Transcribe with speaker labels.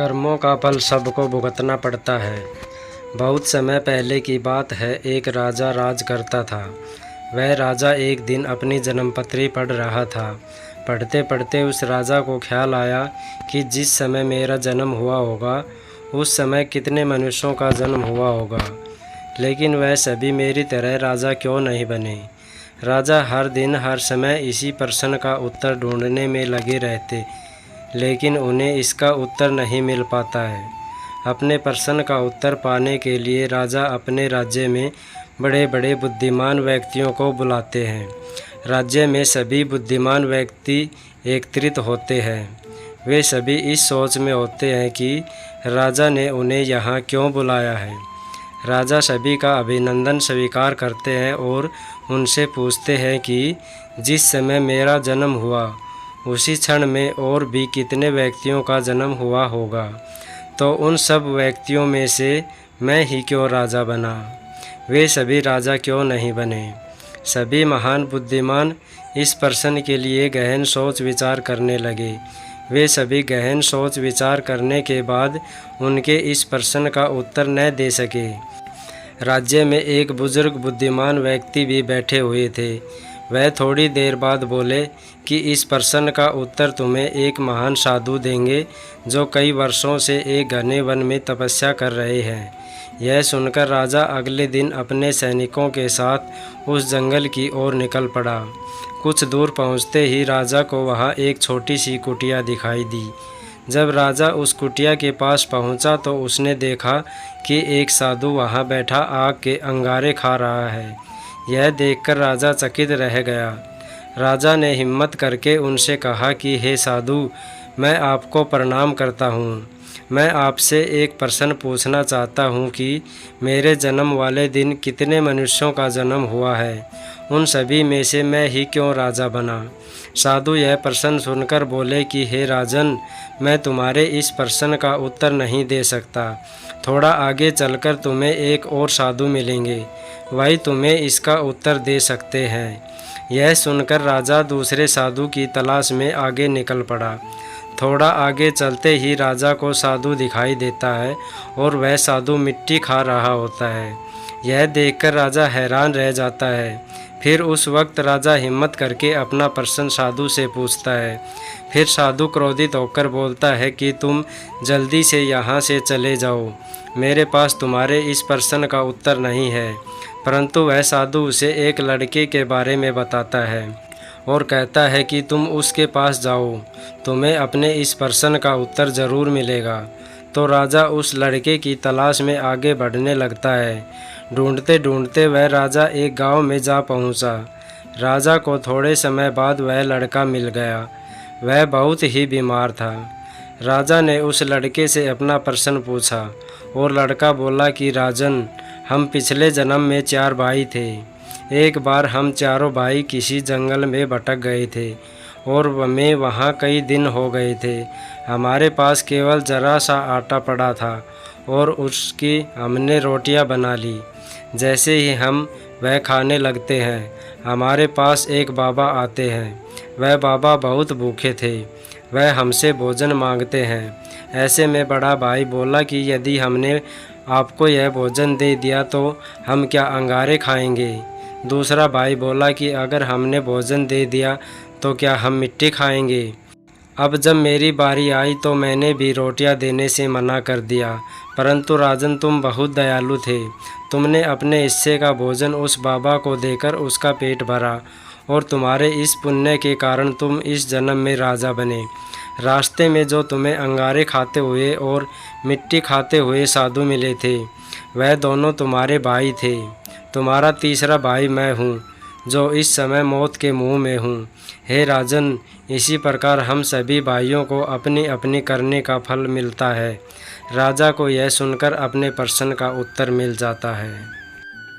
Speaker 1: कर्मों का फल सबको भुगतना पड़ता है। बहुत समय पहले की बात है, एक राजा राज करता था। वह राजा एक दिन अपनी जन्मपत्री पढ़ रहा था। पढ़ते पढ़ते उस राजा को ख्याल आया कि जिस समय मेरा जन्म हुआ होगा उस समय कितने मनुष्यों का जन्म हुआ होगा, लेकिन वह सभी मेरी तरह राजा क्यों नहीं बने। राजा हर दिन हर समय इसी प्रश्न का उत्तर ढूंढने में लगे रहते, लेकिन उन्हें इसका उत्तर नहीं मिल पाता है। अपने प्रश्न का उत्तर पाने के लिए राजा अपने राज्य में बड़े बड़े बुद्धिमान व्यक्तियों को बुलाते हैं। राज्य में सभी बुद्धिमान व्यक्ति एकत्रित होते हैं। वे सभी इस सोच में होते हैं कि राजा ने उन्हें यहाँ क्यों बुलाया है। राजा सभी का अभिनंदन स्वीकार करते हैं और उनसे पूछते हैं कि जिस समय मेरा जन्म हुआ उसी क्षण में और भी कितने व्यक्तियों का जन्म हुआ होगा, तो उन सब व्यक्तियों में से मैं ही क्यों राजा बना। वे सभी राजा क्यों नहीं बने। सभी महान बुद्धिमान इस प्रश्न के लिए गहन सोच विचार करने लगे। वे सभी गहन सोच विचार करने के बाद उनके इस प्रश्न का उत्तर न दे सके। राज्य में एक बुजुर्ग बुद्धिमान व्यक्ति भी बैठे हुए थे। वह थोड़ी देर बाद बोले कि इस प्रश्न का उत्तर तुम्हें एक महान साधु देंगे जो कई वर्षों से एक घने वन में तपस्या कर रहे हैं। यह सुनकर राजा अगले दिन अपने सैनिकों के साथ उस जंगल की ओर निकल पड़ा। कुछ दूर पहुंचते ही राजा को वहां एक छोटी सी कुटिया दिखाई दी। जब राजा उस कुटिया के पास पहुंचा तो उसने देखा कि एक साधु वहां बैठा आग के अंगारे खा रहा है। यह देखकर राजा चकित रह गया। राजा ने हिम्मत करके उनसे कहा कि हे साधु, मैं आपको प्रणाम करता हूँ। मैं आपसे एक प्रश्न पूछना चाहता हूँ कि मेरे जन्म वाले दिन कितने मनुष्यों का जन्म हुआ है, उन सभी में से मैं ही क्यों राजा बना। साधु यह प्रश्न सुनकर बोले कि हे राजन, मैं तुम्हारे इस प्रश्न का उत्तर नहीं दे सकता। थोड़ा आगे चलकर तुम्हें एक और साधु मिलेंगे, वही तुम्हें इसका उत्तर दे सकते हैं। यह सुनकर राजा दूसरे साधु की तलाश में आगे निकल पड़ा। थोड़ा आगे चलते ही राजा को साधु दिखाई देता है और वह साधु मिट्टी खा रहा होता है। यह देखकर राजा हैरान रह जाता है। फिर उस वक्त राजा हिम्मत करके अपना प्रश्न साधु से पूछता है। फिर साधु क्रोधित होकर बोलता है कि तुम जल्दी से यहाँ से चले जाओ, मेरे पास तुम्हारे इस प्रश्न का उत्तर नहीं है। परंतु वह साधु उसे एक लड़के के बारे में बताता है और कहता है कि तुम उसके पास जाओ, तुम्हें अपने इस प्रश्न का उत्तर ज़रूर मिलेगा। तो राजा उस लड़के की तलाश में आगे बढ़ने लगता है। ढूंढते ढूंढते वह राजा एक गांव में जा पहुंचा। राजा को थोड़े समय बाद वह लड़का मिल गया। वह बहुत ही बीमार था। राजा ने उस लड़के से अपना प्रश्न पूछा और लड़का बोला कि राजन, हम पिछले जन्म में 4 भाई थे। एक बार हम चारों भाई किसी जंगल में भटक गए थे और हमें वहाँ कई दिन हो गए थे। हमारे पास केवल ज़रा सा आटा पड़ा था और उसकी हमने रोटियां बना ली। जैसे ही हम वह खाने लगते हैं, हमारे पास एक बाबा आते हैं। वह बाबा बहुत भूखे थे। वह हमसे भोजन मांगते हैं। ऐसे में बड़ा भाई बोला कि यदि हमने आपको यह भोजन दे दिया तो हम क्या अंगारे खाएंगे। दूसरा भाई बोला कि अगर हमने भोजन दे दिया तो क्या हम मिट्टी खाएंगे। अब जब मेरी बारी आई तो मैंने भी रोटियां देने से मना कर दिया, परंतु राजन तुम बहुत दयालु थे। तुमने अपने हिस्से का भोजन उस बाबा को देकर उसका पेट भरा और तुम्हारे इस पुण्य के कारण तुम इस जन्म में राजा बने। रास्ते में जो तुम्हें अंगारे खाते हुए और मिट्टी खाते हुए साधु मिले थे, वह दोनों तुम्हारे भाई थे। तुम्हारा तीसरा भाई मैं हूँ जो इस समय मौत के मुंह में हूँ। हे राजन, इसी प्रकार हम सभी भाइयों को अपनी अपनी करने का फल मिलता है। राजा को यह सुनकर अपने प्रश्न का उत्तर मिल जाता है।